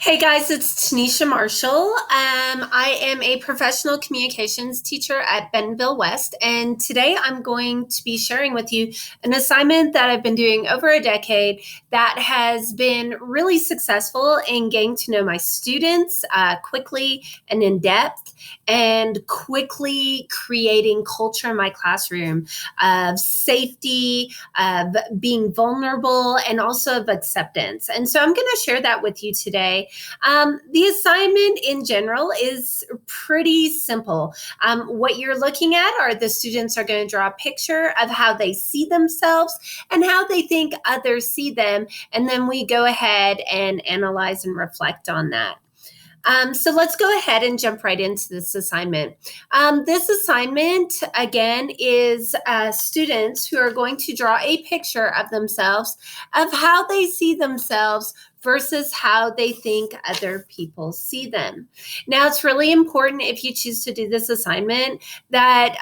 Hey guys, it's Ta-Neisha Marshall. I am a professional communications teacher at Bentonville West, and today I'm going to be sharing with you an assignment that I've been doing over a decade that has been really successful in getting to know my students quickly and in depth, and quickly creating culture in my classroom of safety, of being vulnerable, and also of acceptance. And so I'm going to share that with you today. The assignment in general is pretty simple. What you're looking at are the students are going to draw a picture of how they see themselves and how they think others see them. And then we go ahead and analyze and reflect on that. So let's go ahead and jump right into this assignment. This assignment, again, is students who are going to draw a picture of themselves, of how they see themselves versus how they think other people see them. Now, it's really important if you choose to do this assignment that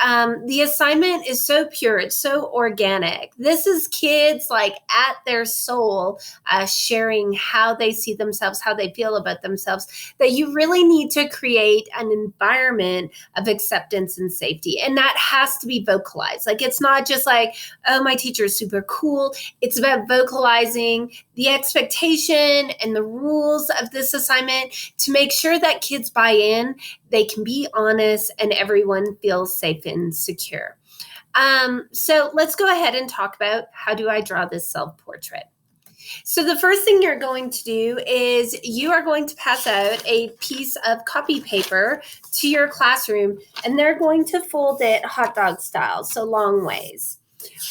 the assignment is so pure, it's so organic. This is kids like at their soul sharing how they see themselves, how they feel about themselves, that you really need to create an environment of acceptance and safety. And that has to be vocalized. Like, it's not just like, oh, my teacher is super cool. It's about vocalizing the expectation and the rules of this assignment to make sure that kids buy in, they can be honest, and everyone feels safe and secure. So let's go ahead and talk about how do I draw this self-portrait. So the first thing you're going to do is you are going to pass out a piece of copy paper to your classroom, and they're going to fold it hot dog style, so long ways.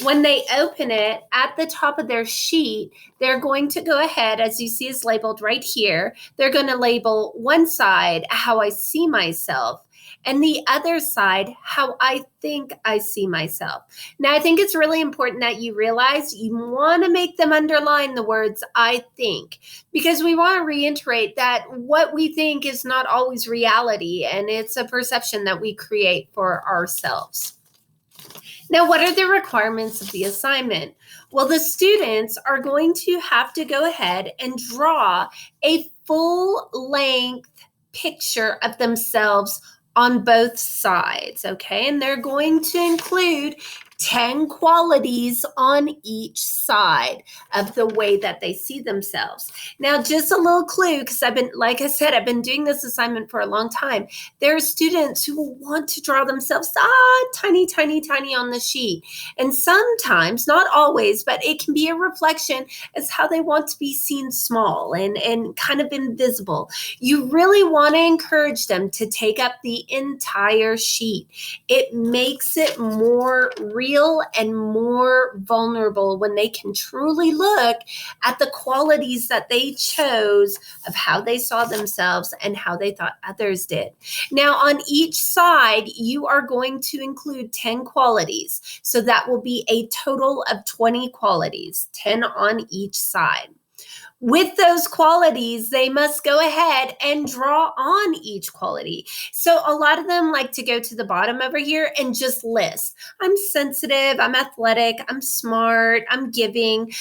When they open it, at the top of their sheet, they're going to go ahead, as you see is labeled right here, they're going to label one side how I see myself, and the other side how I think I see myself. Now, I think it's really important that you realize you want to make them underline the words I think, because we want to reiterate that what we think is not always reality, and it's a perception that we create for ourselves. Now, what are the requirements of the assignment? Well, the students are going to have to go ahead and draw a full-length picture of themselves on both sides, okay? And they're going to include 10 qualities on each side of the way that they see themselves. Now, just a little clue, because like I said, I've been doing this assignment for a long time. There are students who want to draw themselves tiny, tiny, tiny on the sheet. And sometimes, not always, but it can be a reflection as how they want to be seen small and kind of invisible. You really want to encourage them to take up the entire sheet. It makes it more real and more vulnerable when they can truly look at the qualities that they chose of how they saw themselves and how they thought others did. Now, on each side, you are going to include 10 qualities. So that will be a total of 20 qualities, 10 on each side. With those qualities, they must go ahead and draw on each quality. So a lot of them like to go to the bottom over here and just list. I'm sensitive, I'm athletic, I'm smart, I'm giving.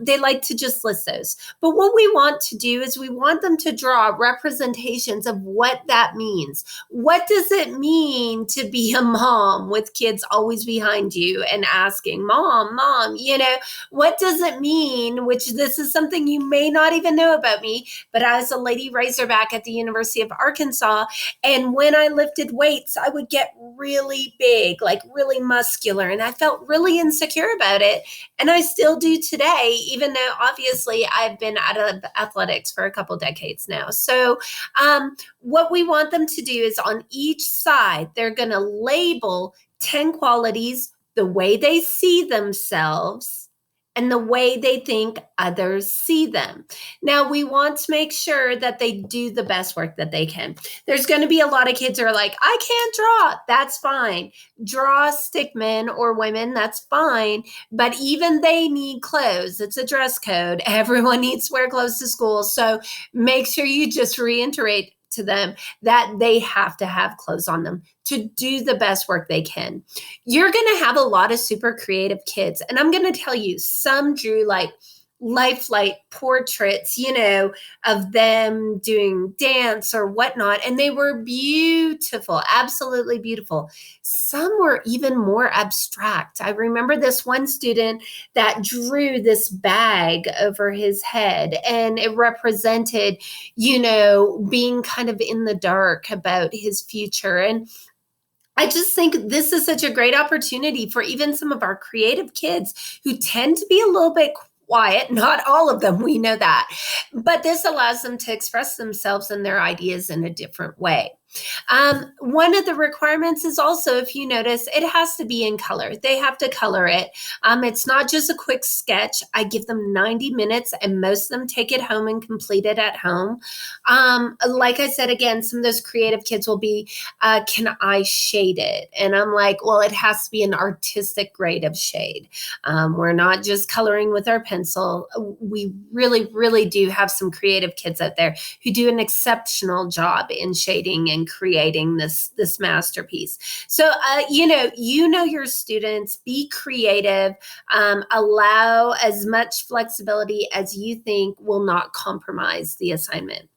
They like to just list those. But what we want to do is we want them to draw representations of what that means. What does it mean to be a mom with kids always behind you and asking, Mom, what does it mean? Which this is something you may not even know about me, but I was a lady Razorback at the University of Arkansas. And when I lifted weights, I would get really big, like really muscular. And I felt really insecure about it. And I still do today, even though obviously I've been out of athletics for a couple decades now. So what we want them to do is on each side, they're going to label 10 qualities, the way they see themselves, and the way they think others see them. Now, we want to make sure that they do the best work that they can. There's going to be a lot of kids who are like, I can't draw. That's fine. Draw stick men or women. That's fine. But even they need clothes. It's a dress code. Everyone needs to wear clothes to school. So make sure you just reiterate to them that they have to have clothes on them to do the best work they can. You're going to have a lot of super creative kids. And I'm going to tell you, some drew like lifelike portraits, of them doing dance or whatnot. And they were beautiful, absolutely beautiful. Some were even more abstract. I remember this one student that drew this bag over his head, and it represented, being kind of in the dark about his future. And I just think this is such a great opportunity for even some of our creative kids who tend to be a little bit quiet. Not all of them, we know that. But this allows them to express themselves and their ideas in a different way. One of the requirements is also, if you notice, it has to be in color. They have to color it. It's not just a quick sketch. I give them 90 minutes, and most of them take it home and complete it at home. Like I said, again, some of those creative kids will be, can I shade it? And I'm like, well, it has to be an artistic grade of shade. We're not just coloring with our pencil. We really, really do have some creative kids out there who do an exceptional job in shading and creating this masterpiece. So you know your students. Be creative. Allow as much flexibility as you think will not compromise the assignment.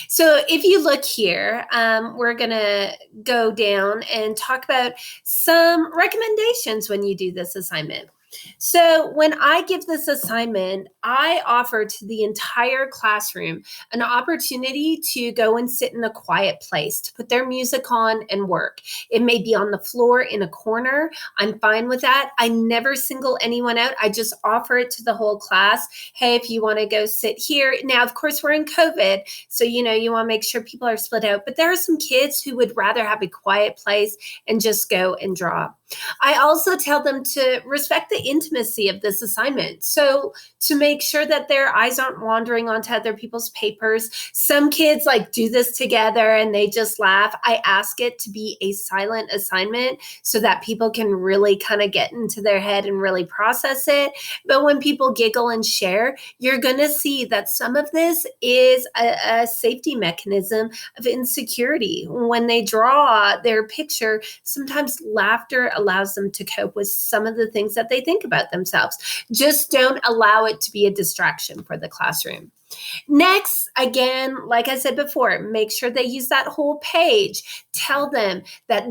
So if you look here, we're going to go down and talk about some recommendations when you do this assignment. So when I give this assignment, I offer to the entire classroom an opportunity to go and sit in a quiet place, to put their music on and work. It may be on the floor in a corner. I'm fine with that. I never single anyone out. I just offer it to the whole class. Hey, if you want to go sit here. Now, of course, we're in COVID, so you want to make sure people are split out. But there are some kids who would rather have a quiet place and just go and draw. I also tell them to respect the intimacy of this assignment. So to make sure that their eyes aren't wandering onto other people's papers. Some kids do this together and they just laugh. I ask it to be a silent assignment so that people can really kind of get into their head and really process it. But when people giggle and share, you're going to see that some of this is a safety mechanism of insecurity. When they draw their picture, sometimes laughter allows them to cope with some of the things that they think about themselves. Just don't allow it to be a distraction for the classroom. Next, again, like I said before, make sure they use that whole page. Tell them that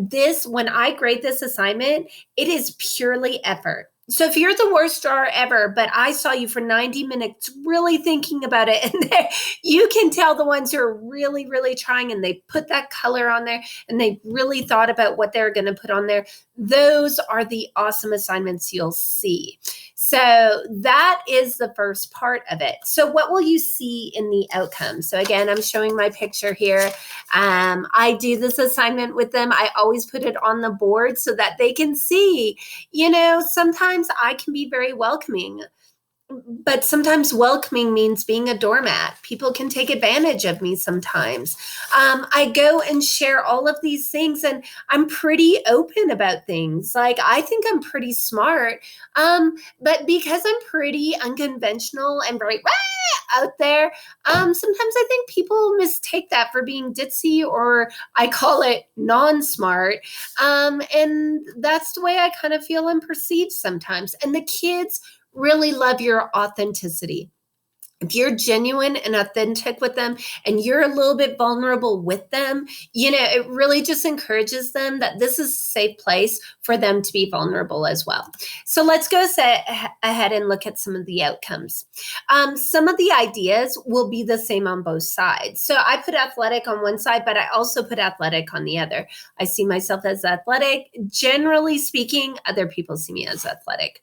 when I grade this assignment, it is purely effort. So if you're the worst drawer ever, but I saw you for 90 minutes really thinking about it, and you can tell the ones who are really, really trying and they put that color on there and they really thought about what they're going to put on there. Those are the awesome assignments you'll see. So that is the first part of it. So what will you see in the outcome? So again, I'm showing my picture here. I do this assignment with them. I always put it on the board so that they can see, sometimes I can be very welcoming. But sometimes welcoming means being a doormat. People can take advantage of me sometimes. I go and share all of these things, and I'm pretty open about things. I think I'm pretty smart, but because I'm pretty unconventional and very out there, sometimes I think people mistake that for being ditzy, or I call it non-smart. And that's the way I kind of feel I'm perceived sometimes. And the kids really love your authenticity. If you're genuine and authentic with them and you're a little bit vulnerable with them, it really just encourages them that this is a safe place for them to be vulnerable as well. So let's go ahead and look at some of the outcomes. Some of the ideas will be the same on both sides. So I put athletic on one side, but I also put athletic on the other. I see myself as athletic. Generally speaking, other people see me as athletic.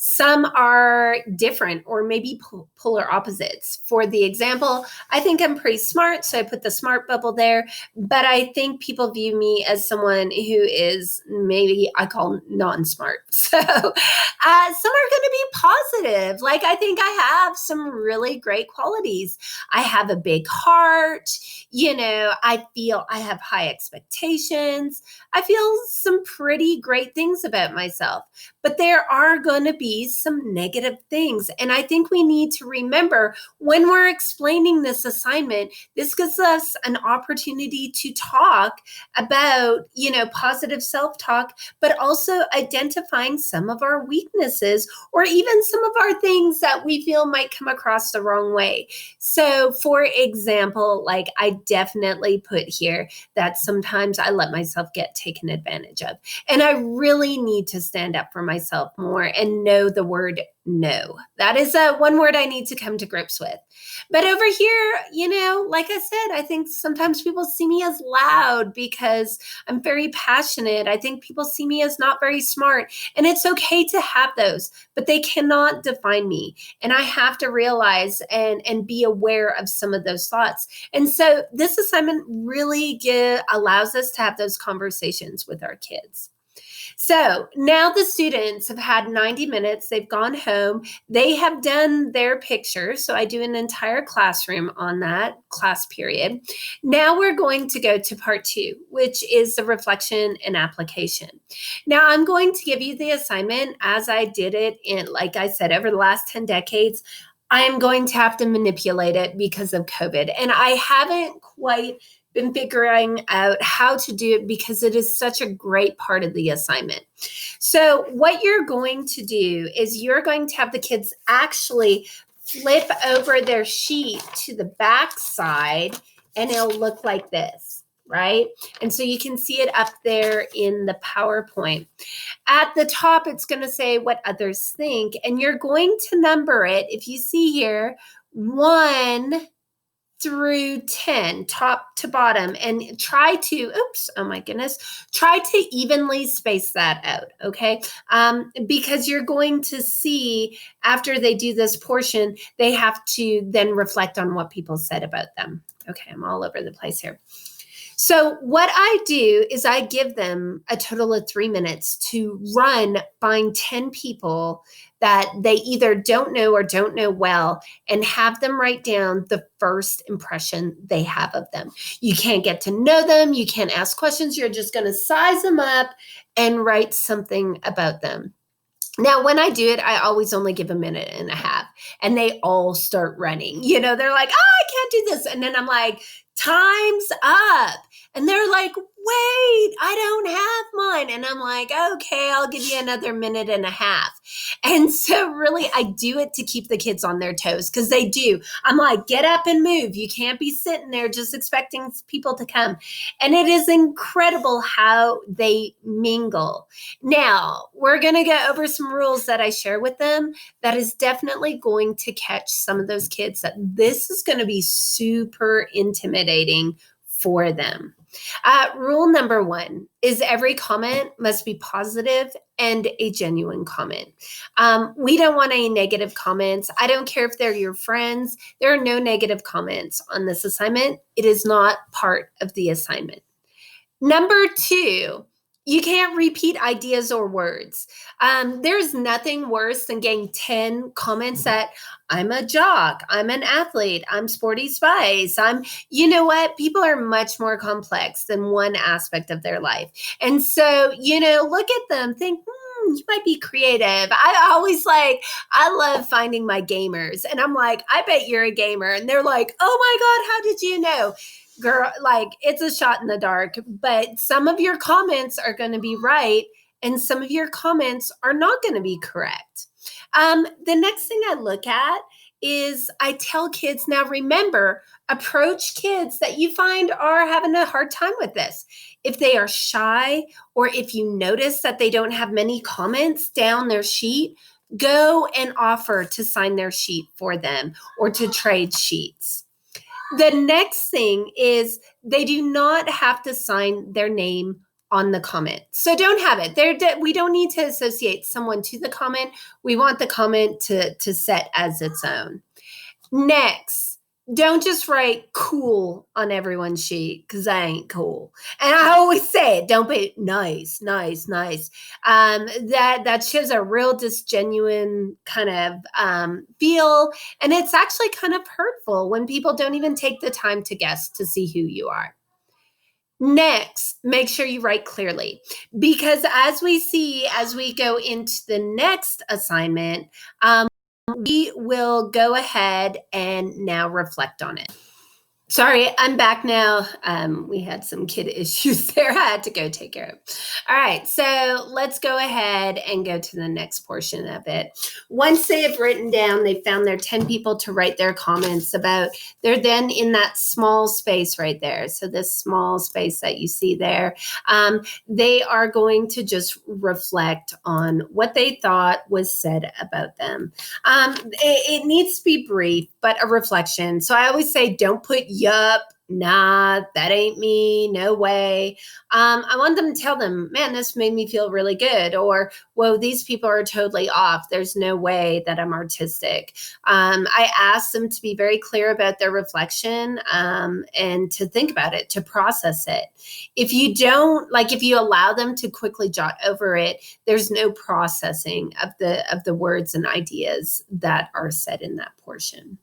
Some are different or maybe polar opposites. For the example, I think I'm pretty smart, so I put the smart bubble there, but I think people view me as someone who is maybe I call non-smart. So some are going to be positive. I think I have some really great qualities. I have a big heart. I feel I have high expectations. I feel some pretty great things about myself, but there are going to be be some negative things. And I think we need to remember when we're explaining this assignment, this gives us an opportunity to talk about, positive self-talk, but also identifying some of our weaknesses or even some of our things that we feel might come across the wrong way. So for example, like I definitely put here that sometimes I let myself get taken advantage of. And I really need to stand up for myself more and know the word no. That is one word I need to come to grips with. But over here, like I said, I think sometimes people see me as loud because I'm very passionate. I think people see me as not very smart. And it's okay to have those, but they cannot define me. And I have to realize and be aware of some of those thoughts. And so this assignment really allows us to have those conversations with our kids. So now the students have had 90 minutes. They've gone home. They have done their picture. So I do an entire classroom on that class period. Now we're going to go to part 2, which is the reflection and application. Now I'm going to give you the assignment as I did it like I said, over the last 10 decades. I am going to have to manipulate it because of COVID. And I haven't quite been figuring out how to do it because it is such a great part of the assignment. So what you're going to do is you're going to have the kids actually flip over their sheet to the back side, and it'll look like this, right? And so you can see it up there in the PowerPoint. At the top, it's going to say what others think, and you're going to number it, if you see here, 1 through 10, top to bottom, and try to, try to evenly space that out, okay? Because you're going to see after they do this portion, they have to then reflect on what people said about them. Okay, I'm all over the place here. So what I do is I give them a total of 3 minutes to find 10 people that they either don't know or don't know well, and have them write down the first impression they have of them. You can't get to know them. You can't ask questions. You're just going to size them up and write something about them. Now, when I do it, I always only give a minute and a half, and they all start running. They're like, I can't do this. And then I'm like, time's up. And they're like, wait, I don't have mine. And I'm like, okay, I'll give you another minute and a half. And so really, I do it to keep the kids on their toes because they do. I'm like, get up and move. You can't be sitting there just expecting people to come. And it is incredible how they mingle. Now, we're going to go over some rules that I share with them that is definitely going to catch some of those kids that this is going to be super intimidating for them. Rule number 1 is every comment must be positive and a genuine comment. We don't want any negative comments. I don't care if they're your friends. There are no negative comments on this assignment. It is not part of the assignment. Number 2, you can't repeat ideas or words. There's nothing worse than getting 10 comments that I'm a jock, I'm an athlete, I'm sporty spice, you know what? People are much more complex than one aspect of their life. And so, look at them, think, you might be creative. I love finding my gamers. And I'm like, I bet you're a gamer. And they're like, oh my God, how did you know? Girl, like it's a shot in the dark, but some of your comments are going to be right and some of your comments are not going to be correct. The next thing I look at is I tell kids, now remember, approach kids that you find are having a hard time with this. If they are shy or if you notice that they don't have many comments down their sheet, go and offer to sign their sheet for them or to trade sheets. The next thing is they do not have to sign their name on the comment. So don't have it. We don't need to associate someone to the comment. We want the comment to set as its own. Next, don't just write cool on everyone's sheet because I ain't cool. And I always say it, don't be nice. That shows a real disgenuine kind of feel. And it's actually kind of hurtful when people don't even take the time to guess to see who you are. Next, make sure you write clearly, because as we see, as we go into the next assignment, we will go ahead and now reflect on it. Sorry, I'm back now. We had some kid issues there I had to go take care of. All right, so let's go ahead and go to the next portion of it. Once they have written down, they found their 10 people to write their comments about, they're then in that small space right there. So this small space that you see there, they are going to just reflect on what they thought was said about them. It needs to be brief, but a reflection. So I always say, don't put yup, nah, that ain't me, no way. I want them to tell them, man, this made me feel really good. Or, whoa, these people are totally off. There's no way that I'm artistic. I ask them to be very clear about their reflection and to think about it, to process it. If you don't, like if you allow them to quickly jot over it, there's no processing of the words and ideas that are said in that portion.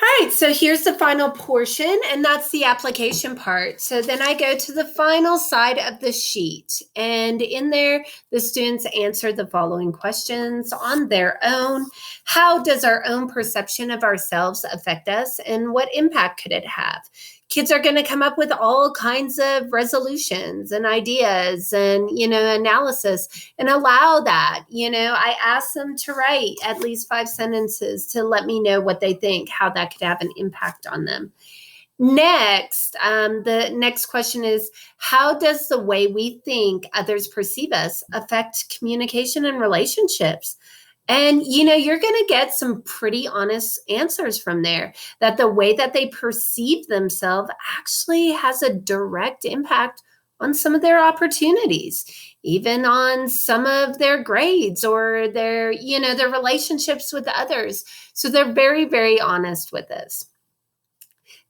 All right, so here's the final portion, and that's the application part. So then I go to the final side of the sheet, and in there, the students answer the following questions on their own. How does our own perception of ourselves affect us, and what impact could it have? Kids are going to come up with all kinds of resolutions and ideas and, analysis, and allow that. I ask them to write at least 5 sentences to let me know what they think, how that could have an impact on them. Next, the next question is, how does the way we think others perceive us affect communication and relationships? And, you're going to get some pretty honest answers from there, that the way that they perceive themselves actually has a direct impact on some of their opportunities, even on some of their grades or their relationships with others. So they're very, very honest with us.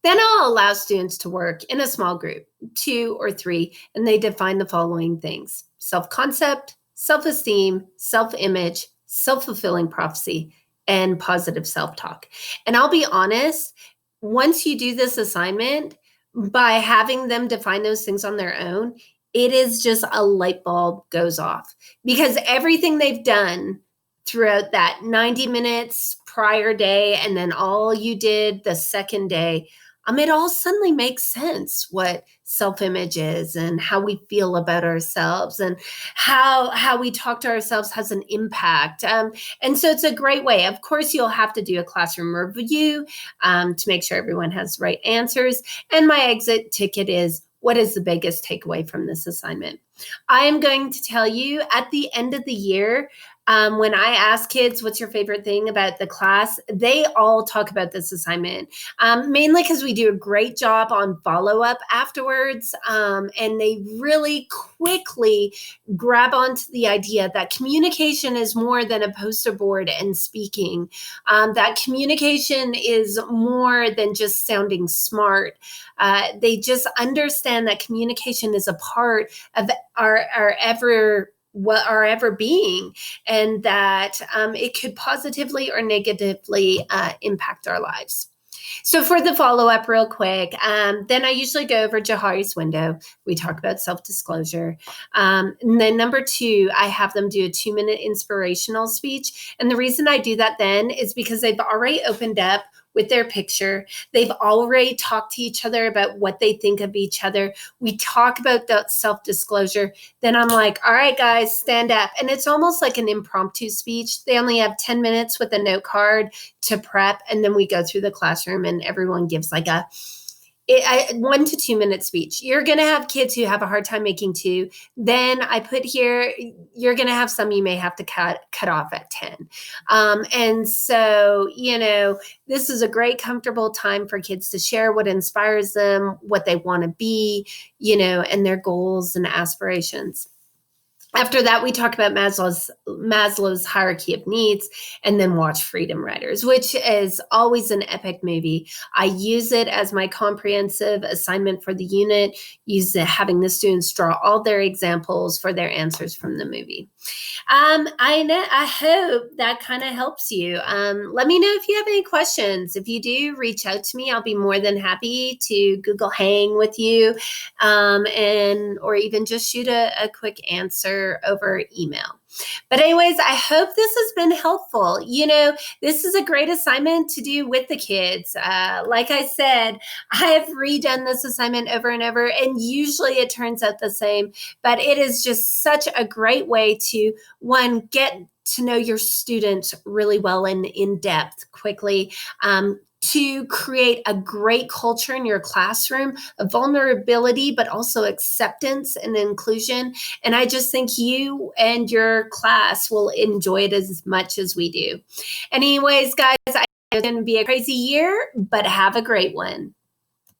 Then I'll allow students to work in a small group, 2 or 3, and they define the following things: self-concept, self-esteem, self-image, self-fulfilling prophecy, and positive self-talk. And I'll be honest, once you do this assignment, by having them define those things on their own, it is just a light bulb goes off, because everything they've done throughout that 90 minutes prior day and then all you did the second day, it all suddenly makes sense what self-image is and how we feel about ourselves and how we talk to ourselves has an impact. And so it's a great way. Of course, you'll have to do a classroom review to make sure everyone has the right answers. And my exit ticket is, what is the biggest takeaway from this assignment? I am going to tell you at the end of the year, when I ask kids, what's your favorite thing about the class, they all talk about this assignment, mainly because we do a great job on follow-up afterwards, and they really quickly grab onto the idea that communication is more than a poster board and speaking, that communication is more than just sounding smart. They just understand that communication is a part of our ever being, and that it could positively or negatively impact our lives. So for the follow-up real quick, then I usually go over Johari's window. We talk about self-disclosure. And then number 2, I have them do a 2-minute inspirational speech. And the reason I do that then is because they've already opened up with their picture. They've already talked to each other about what they think of each other. We talk about that self-disclosure. Then I'm like, all right, guys, stand up. And it's almost like an impromptu speech. They only have 10 minutes with a note card to prep. And then we go through the classroom and everyone gives like a 1 to 2 minute speech. You're going to have kids who have a hard time making 2. Then I put here, you're going to have some you may have to cut off at 10. And so, this is a great, comfortable time for kids to share what inspires them, what they want to be, and their goals and aspirations. After that, we talk about Maslow's hierarchy of needs, and then watch Freedom Riders, which is always an epic movie. I use it as my comprehensive assignment for the unit, having the students draw all their examples for their answers from the movie. I hope that kind of helps you. Let me know if you have any questions. If you do, reach out to me. I'll be more than happy to Google Hang with you, or even just shoot a quick answer over email. But anyways, I hope this has been helpful. This is a great assignment to do with the kids. Like I said, I have redone this assignment over and over, and usually it turns out the same. But it is just such a great way to, one, get to know your students really well and in depth quickly. To create a great culture in your classroom of vulnerability, but also acceptance and inclusion. And I just think you and your class will enjoy it as much as we do. Anyways, guys, it's going to be a crazy year, but have a great one.